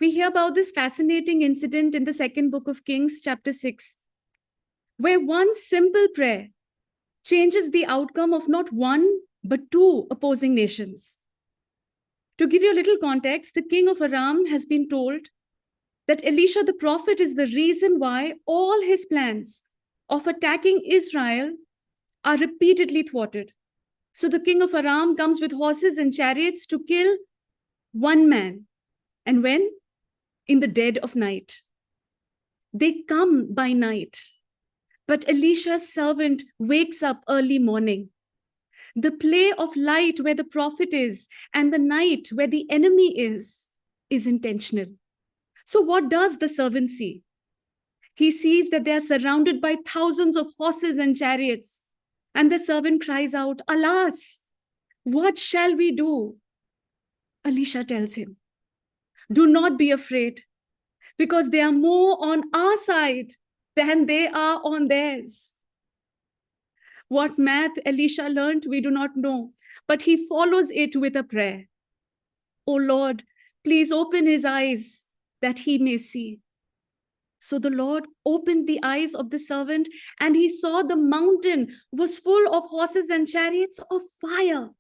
we hear about this fascinating incident in the second book of Kings, chapter 6, where one simple prayer changes the outcome of not one, but two opposing nations. To give you a little context, the king of Aram has been told that Elisha the prophet is the reason why all his plans of attacking Israel are repeatedly thwarted. So the king of Aram comes with horses and chariots to kill one man. And when? In the dead of night. They come by night. But Elisha's servant wakes up early morning. The play of light where the prophet is and the night where the enemy is intentional. So what does the servant see? He sees that they are surrounded by thousands of horses and chariots. And the servant cries out, "Alas, what shall we do?" Elisha tells him, "Do not be afraid, because they are more on our side than they are on theirs." What math Elisha learned, we do not know, but he follows it with a prayer. "Oh Lord, please open his eyes that he may see." So the Lord opened the eyes of the servant, and he saw the mountain was full of horses and chariots of fire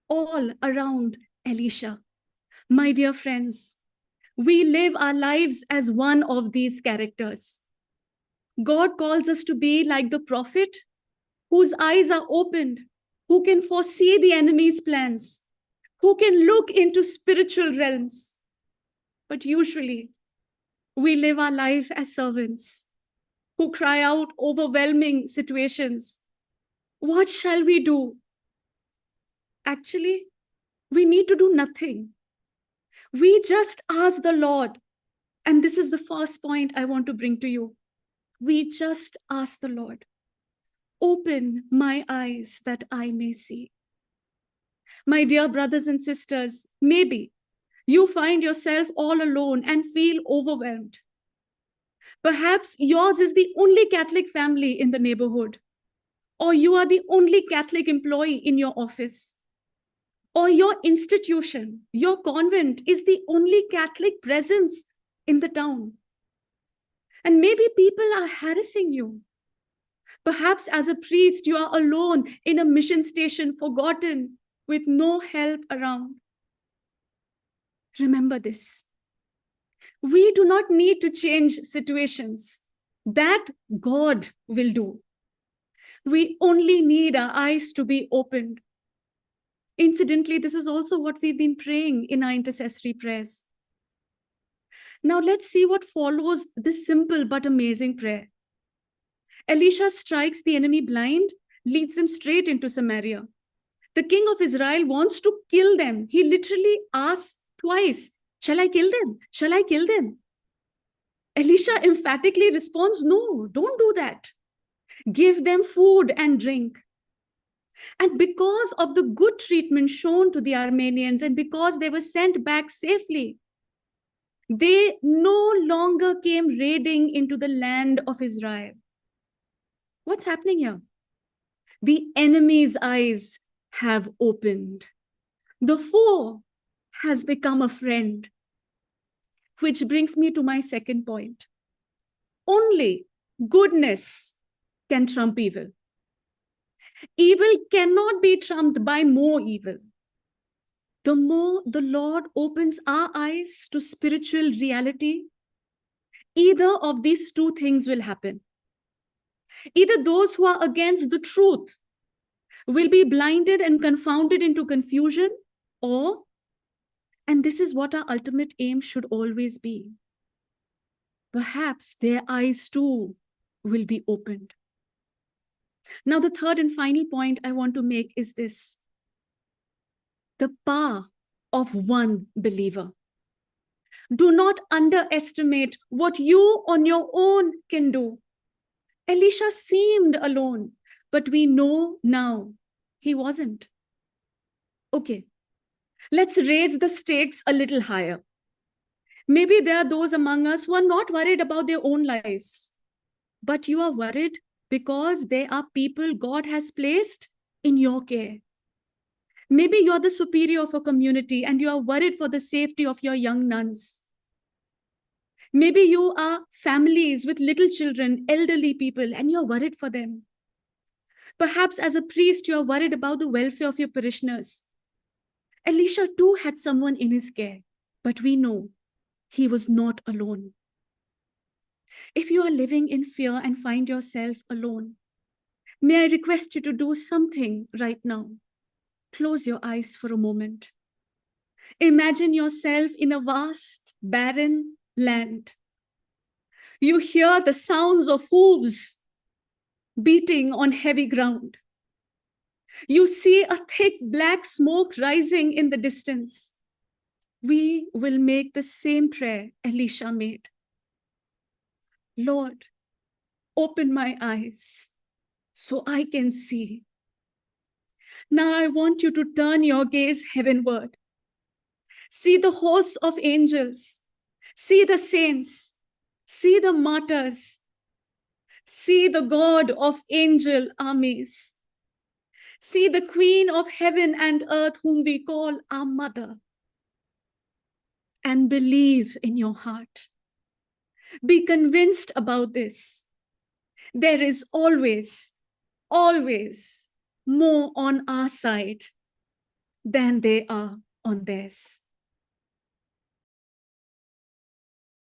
all around Elisha. My dear friends, we live our lives as one of these characters. God calls us to be like the prophet whose eyes are opened, who can foresee the enemy's plans, who can look into spiritual realms. But usually, we live our life as servants who cry out overwhelming situations. What shall we do? Actually, we need to do nothing. We just ask the Lord. And this is the first point I want to bring to you. We just ask the Lord, "Open my eyes that I may see." My dear brothers and sisters, maybe you find yourself all alone and feel overwhelmed. Perhaps yours is the only Catholic family in the neighborhood, or you are the only Catholic employee in your office, or your institution, your convent is the only Catholic presence in the town. And maybe people are harassing you. Perhaps as a priest, you are alone in a mission station, forgotten, with no help around. Remember this. We do not need to change situations. That God will do. We only need our eyes to be opened. Incidentally, this is also what we've been praying in our intercessory prayers. Now let's see what follows this simple but amazing prayer. Elisha strikes the enemy blind, leads them straight into Samaria. The king of Israel wants to kill them. He literally asks twice, "Shall I kill them? Shall I kill them?" Elisha emphatically responds, "No, don't do that. Give them food and drink." And because of the good treatment shown to the Arameans and because they were sent back safely, they no longer came raiding into the land of Israel. What's happening here? The enemy's eyes have opened. The foe has become a friend. Which brings me to my second point. Only goodness can trump evil. Evil cannot be trumped by more evil. The more the Lord opens our eyes to spiritual reality, either of these two things will happen. Either those who are against the truth will be blinded and confounded into confusion, or, and this is what our ultimate aim should always be, perhaps their eyes too will be opened. Now, the third and final point I want to make is this: the power of one believer. Do not underestimate what you on your own can do. Elisha seemed alone, but we know now he wasn't. Okay, let's raise the stakes a little higher. Maybe there are those among us who are not worried about their own lives, but you are worried because there are people God has placed in your care. Maybe you're the superior of a community and you are worried for the safety of your young nuns. Maybe you are families with little children, elderly people, and you're worried for them. Perhaps as a priest, you're worried about the welfare of your parishioners. Elisha too had someone in his care, but we know he was not alone. If you are living in fear and find yourself alone, may I request you to do something right now. Close your eyes for a moment. Imagine yourself in a vast, barren land. You hear the sounds of hooves beating on heavy ground. You see a thick black smoke rising in the distance. We will make the same prayer Elisha made. Lord, open my eyes so I can see. Now I want you to turn your gaze heavenward. See the hosts of angels. See the saints. See the martyrs. See the God of angel armies. See the Queen of heaven and earth, whom we call our mother. And believe in your heart. Be convinced about this. There is always, always more on our side than they are on theirs.